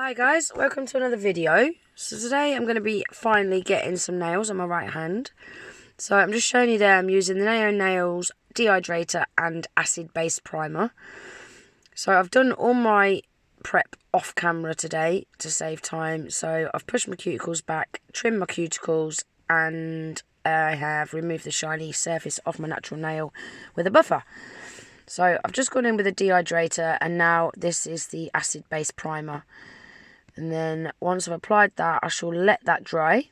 Hi guys, welcome to another video. So today I'm going to be finally getting some nails on my right hand. So I'm just showing you there I'm using the Naio Nails Dehydrator and Acid Base Primer. So I've done all my prep off camera today to save time. So I've pushed my cuticles back, trimmed my cuticles, and I have removed the shiny surface off my natural nail with a buffer. So I've just gone in with a dehydrator, and now this is the acid base primer. And then once I've applied that, I shall let that dry.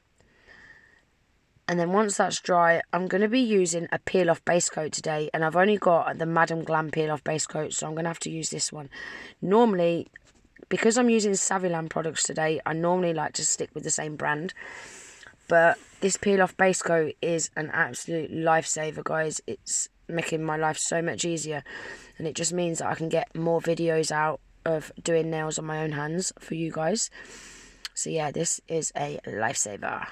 And then once that's dry, I'm going to be using a peel off base coat today, and I've only got the Glam Peel off base coat, so I'm going to have to use this one. Normally, because I'm using Saviland products today, I normally like to stick with the same brand. But this peel off base coat is an absolute lifesaver, guys. It's making my life so much easier, and it just means that I can get more videos out of doing nails on my own hands for you guys. So yeah, this is a lifesaver.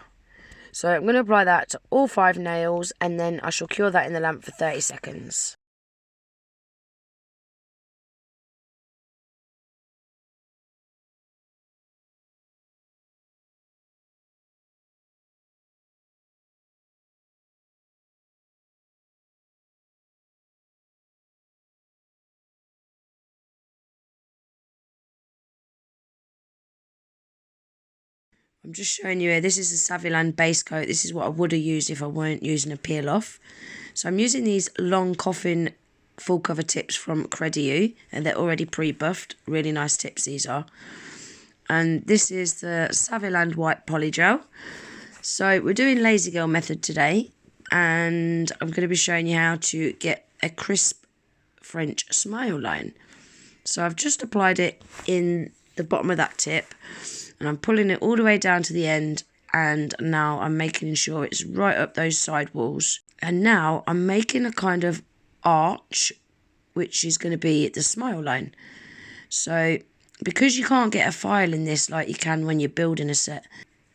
So I'm going to apply that to all 5 nails, and then I shall cure that in the lamp for 30 seconds. I'm just showing you here, this is the Saviland base coat. This is what I would have used if I weren't using a peel off. So I'm using these long coffin full cover tips from Acrygel, and they're already pre-buffed. Really nice tips these are. And this is the Saviland white polygel. So we're doing lazy girl method today, and I'm going to be showing you how to get a crisp French smile line. So I've just applied it in the bottom of that tip, and I'm pulling it all the way down to the end, and now I'm making sure it's right up those side walls. And now I'm making a kind of arch, which is going to be the smile line. So because you can't get a file in this like you can when you're building a set,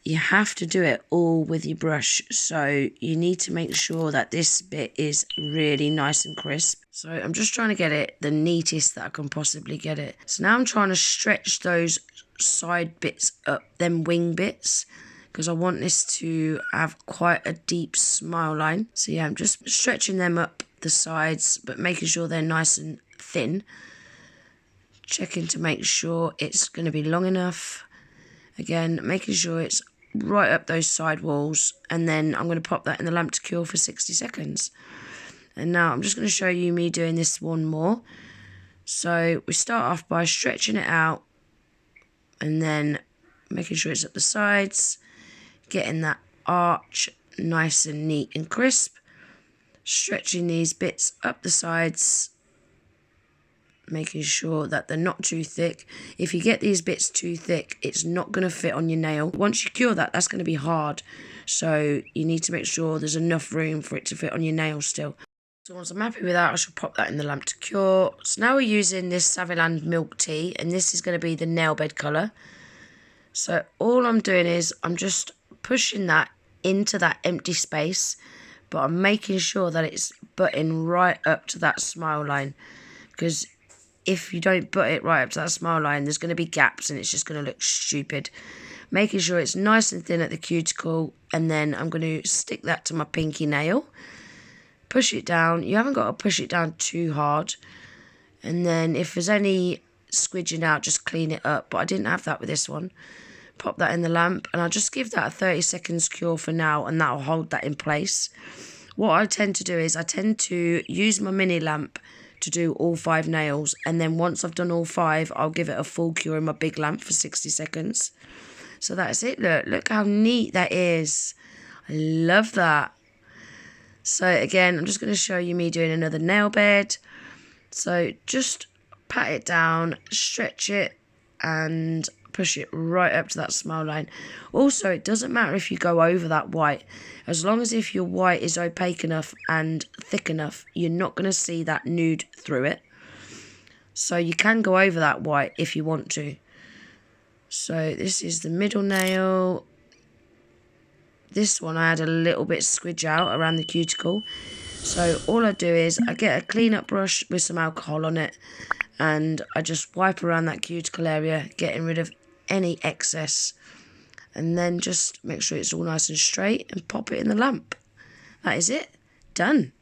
you have to do it all with your brush. So you need to make sure that this bit is really nice and crisp. So I'm just trying to get it the neatest that I can possibly get it. So now I'm trying to stretch those side bits up, them wing bits, because I want this to have quite a deep smile line. So yeah, I'm just stretching them up the sides, but making sure they're nice and thin. Checking to make sure it's going to be long enough. Again, making sure it's right up those side walls, and then I'm going to pop that in the lamp to cure for 60 seconds. And now I'm just going to show you me doing this one more. So we start off by stretching it out, and then making sure it's up the sides, getting that arch nice and neat and crisp, stretching these bits up the sides, making sure that they're not too thick. If you get these bits too thick, it's not going to fit on your nail. Once you cure that, that's going to be hard, so you need to make sure there's enough room for it to fit on your nail still. So once I'm happy with that, I shall pop that in the lamp to cure. So now we're using this Saviland milk tea, and this is going to be the nail bed colour. So all I'm doing is I'm just pushing that into that empty space, but I'm making sure that it's butting right up to that smile line, because if you don't butt it right up to that smile line, there's going to be gaps and it's just going to look stupid. Making sure it's nice and thin at the cuticle, and then I'm going to stick that to my pinky nail. Push it down. You haven't got to push it down too hard. And then if there's any squidging out, just clean it up. But I didn't have that with this one. Pop that in the lamp, and I'll just give that a 30 seconds cure for now, and that'll hold that in place. What I tend to do is I tend to use my mini lamp to do all 5 nails, and then once I've done all 5, I'll give it a full cure in my big lamp for 60 seconds. So that's it. Look how neat that is. I love that. So again, I'm just going to show you me doing another nail bed. So just pat it down, stretch it, and push it right up to that smile line. Also, it doesn't matter if you go over that white, as long as if your white is opaque enough and thick enough, you're not going to see that nude through it. So you can go over that white if you want to. So this is the middle nail. This one I had a little bit squidge out around the cuticle. So all I do is I get a clean up brush with some alcohol on it, and I just wipe around that cuticle area, getting rid of any excess. And then just make sure it's all nice and straight and pop it in the lamp. That is it. Done.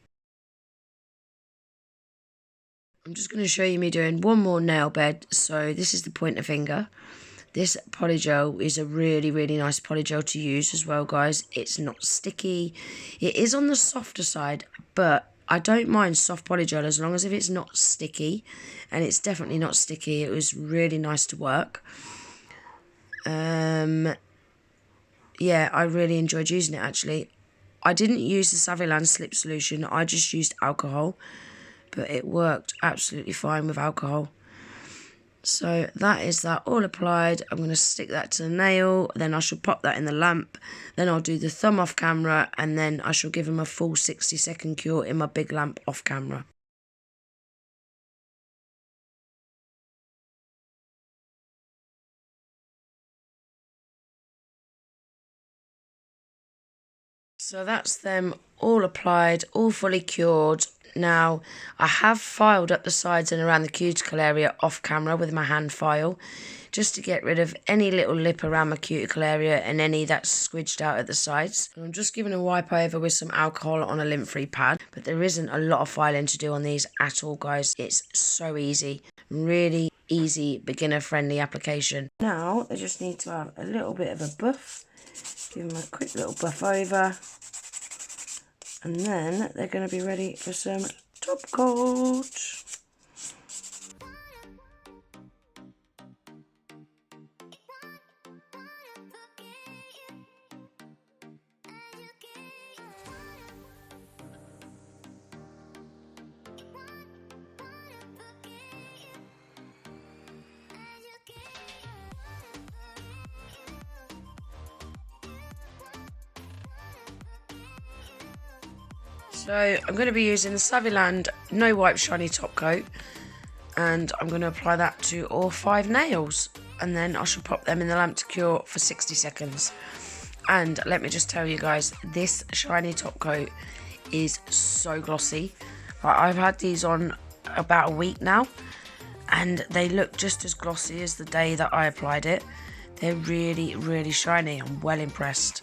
I'm just going to show you me doing one more nail bed. So this is the pointer finger. This polygel is a really, really nice polygel to use as well, guys. It's not sticky. It is on the softer side, but I don't mind soft polygel as long as if it's not sticky. And it's definitely not sticky. It was really nice to work. Yeah, I really enjoyed using it, actually. I didn't use the Saviland slip solution. I just used alcohol. But it worked absolutely fine with alcohol. So that is that all applied. I'm going to stick that to the nail. Then I shall pop that in the lamp. Then I'll do the thumb off camera. And then I shall give them a full 60-second cure in my big lamp off camera. So that's them all applied, all fully cured. Now, I have filed up the sides and around the cuticle area off camera with my hand file, just to get rid of any little lip around my cuticle area and any that's squidged out at the sides. And I'm just giving a wipe over with some alcohol on a lint-free pad, but there isn't a lot of filing to do on these at all, guys. It's so easy, really easy, beginner-friendly application. Now, they just need to have a little bit of a buff. Give them a quick little buff over. And then they're going to be ready for some top coat. So I'm going to be using the Saviland No Wipe Shiny Top Coat, and I'm going to apply that to all 5 nails, and then I shall pop them in the lamp to cure for 60 seconds. And let me just tell you guys, this shiny top coat is so glossy. I've had these on about a week now, and they look just as glossy as the day that I applied it. They're really, really shiny. I'm well impressed.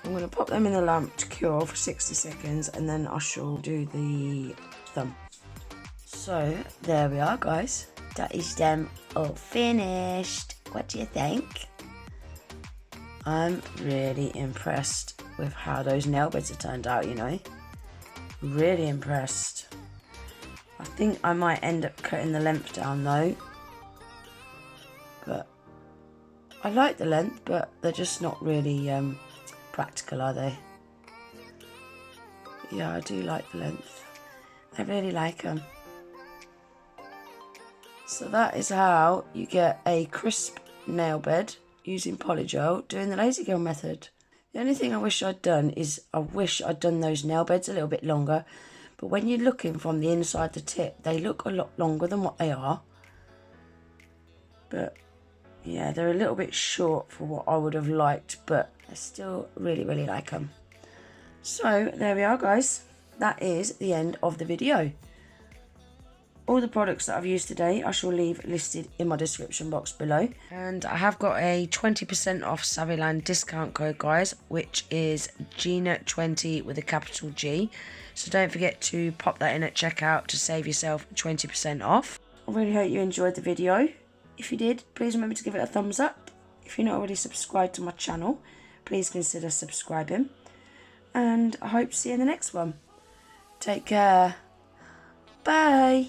I'm going to pop them in the lamp to cure for 60 seconds, and then I shall do the thumb. So there we are, guys. That is them all finished. What do you think? I'm really impressed with how those nail beds have turned out, you know. Really impressed. I think I might end up cutting the length down though. But I like the length, but they're just not really practical, are they? Yeah, I do like the length. I really like them. So that is how you get a crisp nail bed using Polygel, doing the laser gel method. The only thing I wish I'd done is I wish I'd done those nail beds a little bit longer. But when you're looking from the inside the tip, they look a lot longer than what they are. But yeah, they're a little bit short for what I would have liked, but I still really, really like them. So there we are, guys. That is the end of the video. All the products that I've used today I shall leave listed in my description box below. And I have got a 20% off Saviland discount code, guys, which is GINA20 with a capital G. So don't forget to pop that in at checkout to save yourself 20% off. I really hope you enjoyed the video. If you did, please remember to give it a thumbs up. If you're not already subscribed to my channel, please consider subscribing. And I hope to see you in the next one. Take care. Bye.